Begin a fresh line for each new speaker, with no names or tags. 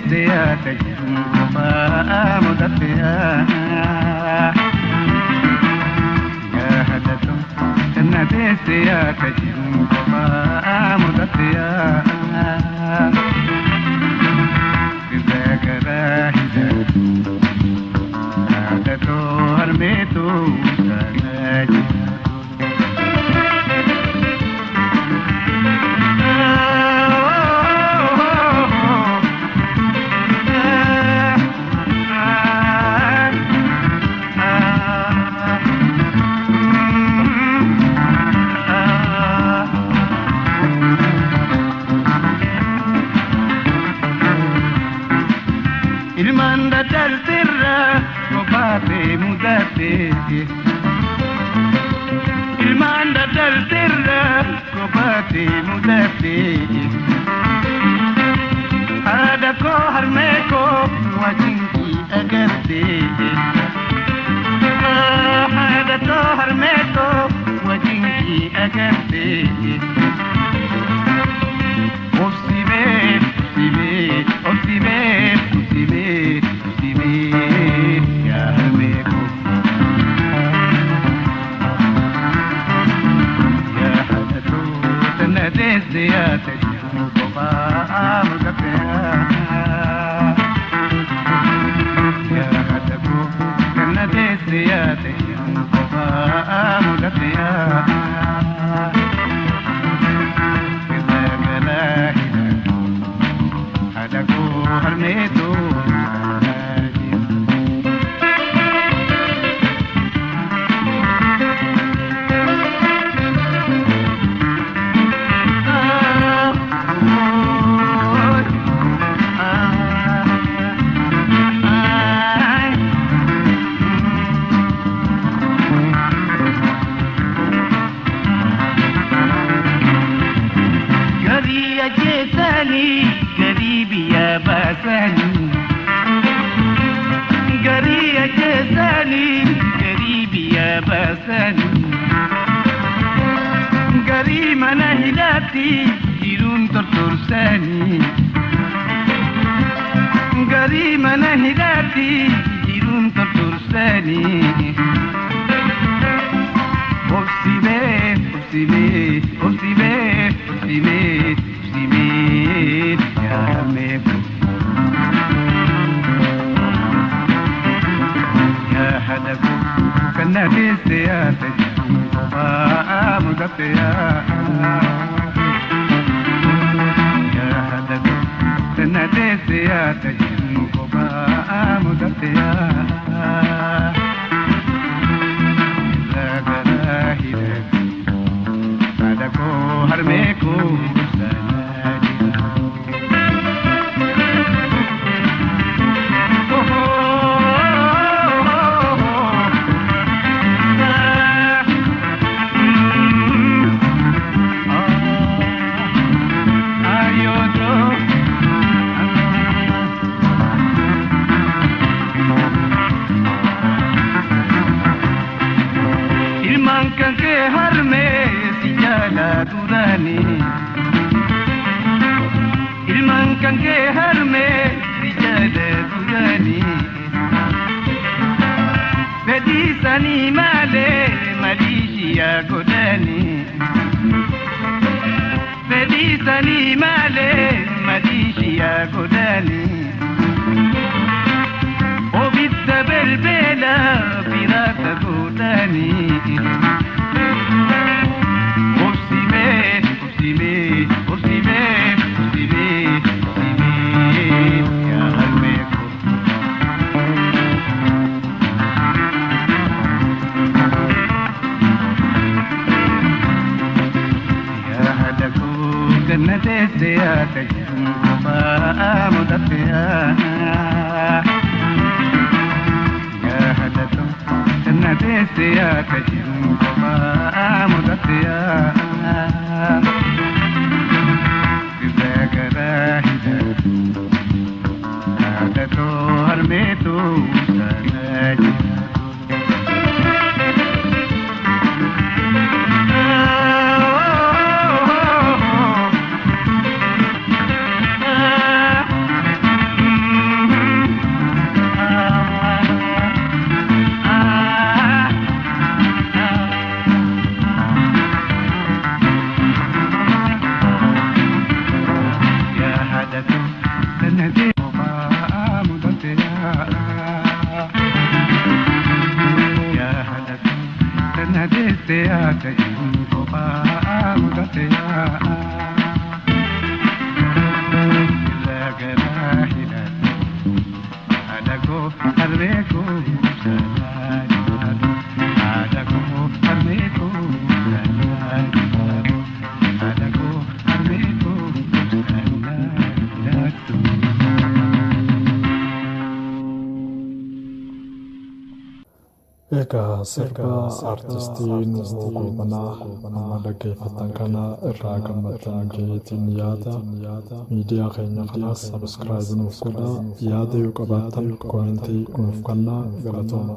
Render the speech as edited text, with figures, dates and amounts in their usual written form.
deesseyaa tajaajila kophaa mudafeyaa yaadatu tanna deesseyaa tajaajila kophaa mudafeyaa garaagaraa hidhatu yaadatu harmeetu tajaajila. Ilmanda dalterra kopate mudate Ilmanda dalterra kopate mudate Ada ko harme ko wajinki agarte Ada ko harme ko wajinki agarte Deesseyaa tajaajila kophaa mudafeyaa yaadatu tanna deesseyaa tajaajila kophaa mudafeyaa garaagaraa hidhatu haadha koo harmeetu. Garibi ya basani Gari ajazani Garibi ya basani Gari mana hidati Jirun tortorsani Gari mana hidati Jirun tortorsani Obsime, obsime, obsime, obsime yaadatu kanna deesseyaa tajaajila kophaa mudafeyaa yaadatu kanna deesseyaa tajaajila kophaa mudafeyaa garaagaraa hidhatu haadha koo harmee koo. Kanke harme si jala durani Ilman kanke harme si jala durani Bedi sani male malishiya godani Bedi sani male malishiya godani Obidda belbela pirata godani deesseyaa tajaajila kophaa mudafeyaa yaadatu tanna deesseyaa tajaajila kophaa mudafeyaa garaagaraa hidhatu yaadatu harmeetu tajaajila. مدتيا كيم فوقا مدتيا إلا جراحنا أدكو أرميكو سلالي أدكو أرميكو سلالي أدكو أرميكو سلالي
Eka serba artistiin hukumana amadake fatankana ragamatan keetin yaada media keenya kana subscribe nuuf godha yaada yoo qabaattan komentii nuuf kennaa galatooma.